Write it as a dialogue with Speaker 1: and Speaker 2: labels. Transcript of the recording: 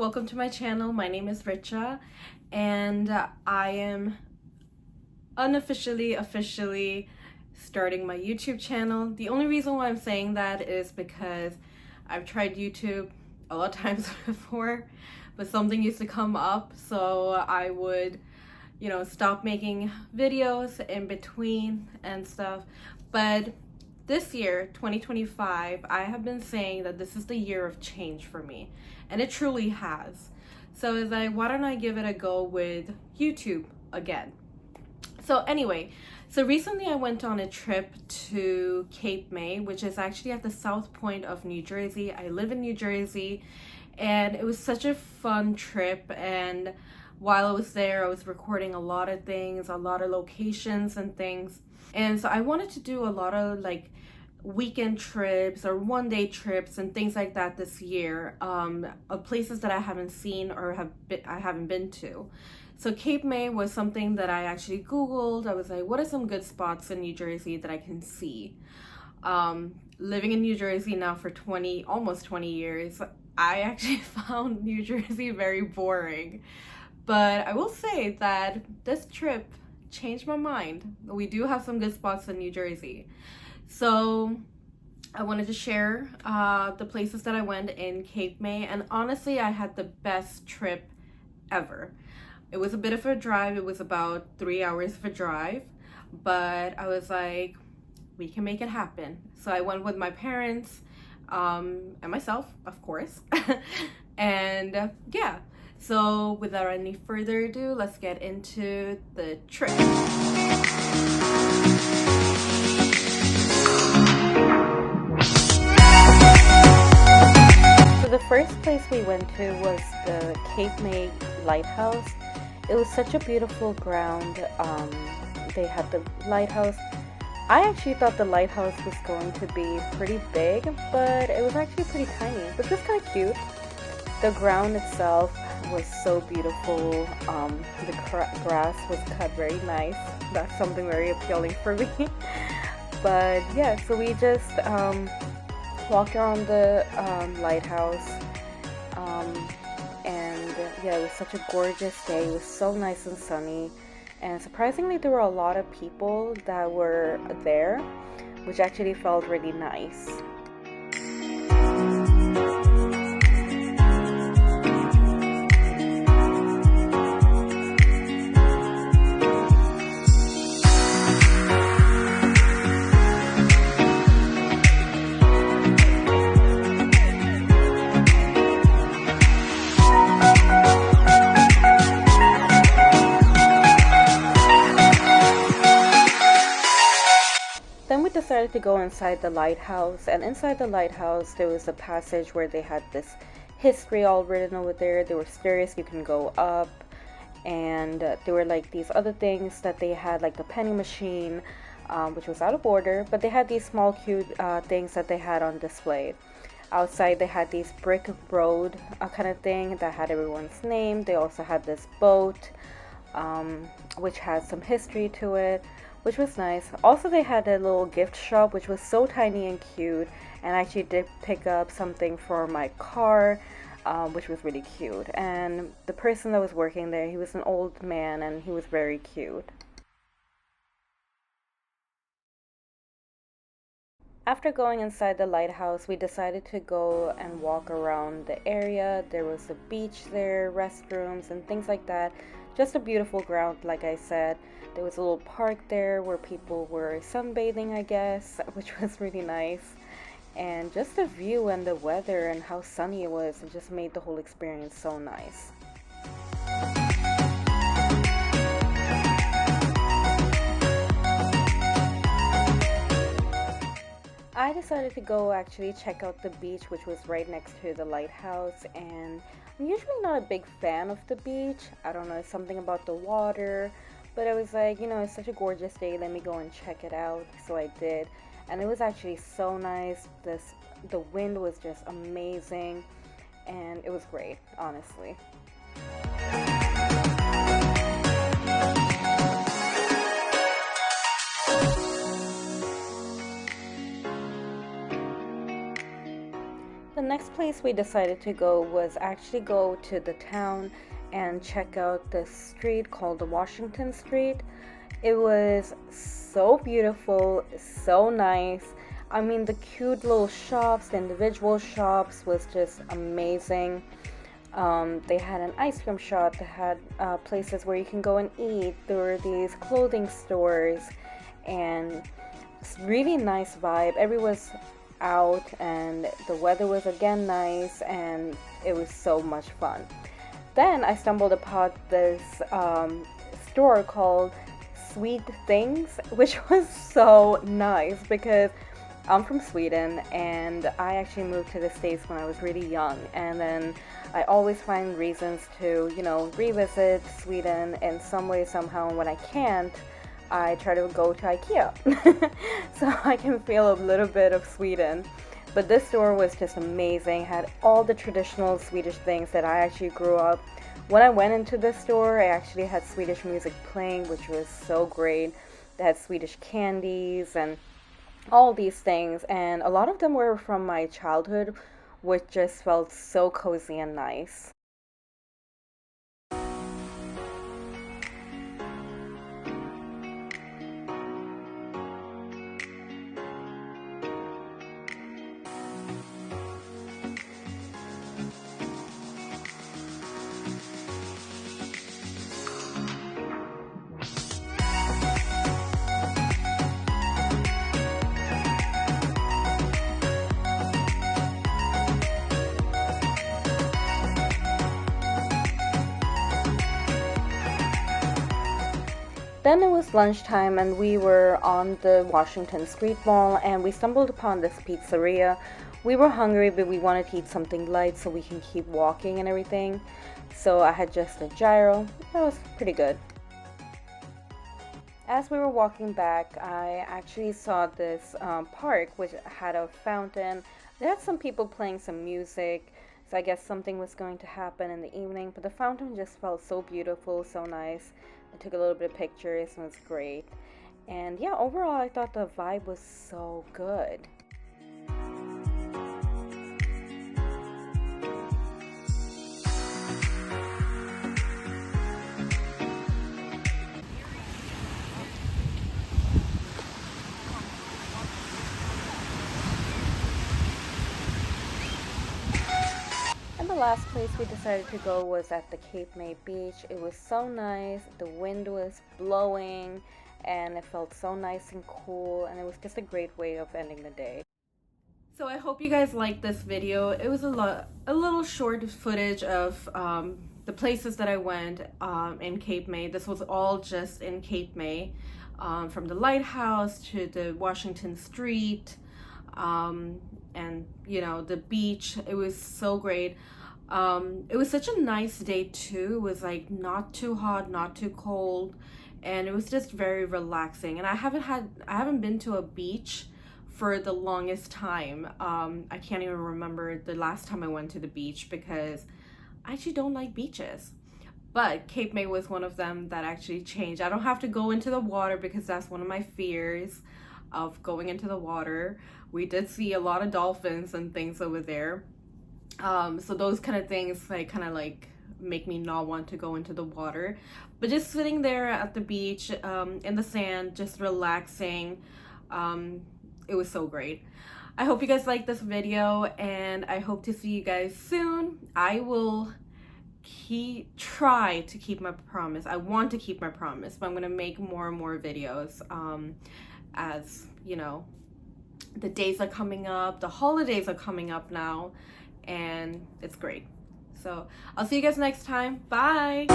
Speaker 1: welcome to my channel. My name is Richa, and I am officially starting my YouTube channel. The only reason why I'm saying that is because I've tried YouTube a lot of times before, but something used to come up, so I would, stop making videos in between and stuff. But this year, 2025, I have been saying that this is the year of change for me, and it truly has. So it's like, why don't I give it a go with YouTube again? So anyway, so recently I went on a trip to Cape May, which is actually at the south point of New Jersey. I live in New Jersey, and it was such a fun trip. And while I was there, I was recording a lot of things, a lot of locations and things. And so I wanted to do a lot of like weekend trips or one-day trips and things like that this year, of places that I haven't seen or I haven't been to. So Cape May was something that I actually Googled. I was like, what are some good spots in New Jersey that I can see? Living in New Jersey now for almost 20 years, I actually found New Jersey very boring. But I will say that this trip changed my mind. We do have some good spots in New Jersey. So I wanted to share the places that I went in Cape May, and honestly, I had the best trip ever. It was a bit of a drive. It was about 3 hours of a drive, but I was like, we can make it happen. So I went with my parents and myself, of course. And yeah, so without any further ado, let's get into the trip. So the first place we went to was the Cape May Lighthouse. It was such a beautiful ground. They had the lighthouse. I actually thought the lighthouse was going to be pretty big, but it was actually pretty tiny, which was kind of cute. The ground itself was so beautiful. The grass was cut very nice. That's something very appealing for me. But yeah, so we just walked around the lighthouse. And yeah, it was such a gorgeous day. It was so nice and sunny, and surprisingly there were a lot of people that were there, which actually felt really nice. Then we decided to go inside the lighthouse, and inside the lighthouse there was a passage where they had this history all written over there. There were stairs you can go up, and there were like these other things that they had, like the penny machine, which was out of order, but they had these small cute things that they had on display. Outside they had these brick road kind of thing that had everyone's name. They also had this boat, which had some history to it, which was nice. Also, they had a little gift shop, which was so tiny and cute, and I actually did pick up something for my car, which was really cute. And the person that was working there, he was an old man, and he was very cute. After going inside the lighthouse, we decided to go and walk around the area. There was a beach there, restrooms, and things like that. Just a beautiful ground, like I said. There was a little park there where people were sunbathing, I guess, which was really nice. And just the view and the weather and how sunny it was, it just made the whole experience so nice. I decided to go actually check out the beach, which was right next to the lighthouse, and I'm usually not a big fan of the beach. I don't know, something about the water, but I was like, it's such a gorgeous day, let me go and check it out. So I did, and it was actually so nice. The wind was just amazing, and it was great, honestly. The next
Speaker 2: place we decided to go was actually go to the town and check out this street called the Washington Street. It was so beautiful, so nice. I mean, the cute little shops, the individual shops was just amazing. They had an ice cream shop. They had places where you can go and eat. There were these clothing stores, and it's really nice vibe. Everyone was out, and the weather was again nice, and it was so much fun. Then I stumbled upon this store called Sweet Things, which was so nice because I'm from Sweden, and I actually moved to the States when I was really young, and then I always find reasons to, revisit Sweden in some way, somehow, and when I can't, I try to go to IKEA so I can feel a little bit of Sweden. But this store was just amazing, had all the traditional Swedish things that I actually grew up. When I went into this store, I actually had Swedish music playing, which was so great. They had Swedish candies and all these things, and a lot of them were from my childhood, which just felt so cozy and nice. Then it was lunchtime, and we were on the Washington Street Mall, and we stumbled upon this pizzeria. We were hungry, but we wanted to eat something light so we can keep walking and everything. So I had just a gyro. That was pretty good. As we were walking back, I actually saw this park which had a fountain. They had some people playing some music, so I guess something was going to happen in the evening. But the fountain just felt so beautiful, so nice. I took a little bit of pictures and it was great. And yeah, overall, I thought the vibe was so good. And the last place we decided to go was at the Cape May Beach. It was so nice, the wind was blowing, and it felt so nice and cool, and it was just a great way of ending the day.
Speaker 1: So I hope you guys liked this video. It was a little short footage of the places that I went in Cape May. This was all just in Cape May, from the lighthouse to the Washington Street, and the beach. It was so great. It was such a nice day too. It was like not too hot, not too cold, and it was just very relaxing. And I haven't been to a beach for the longest time. I can't even remember the last time I went to the beach because I actually don't like beaches. But Cape May was one of them that actually changed. I don't have to go into the water because that's one of my fears of going into the water. We did see a lot of dolphins and things over there. So those kind of things like make me not want to go into the water. But just sitting there at the beach, in the sand, just relaxing, it was so great. I hope you guys liked this video, and I hope to see you guys soon. I will try to keep my promise. I want to keep my promise, but I'm gonna make more and more videos as the days are coming up, the holidays are coming up now, and it's great. So I'll see you guys next time. Bye.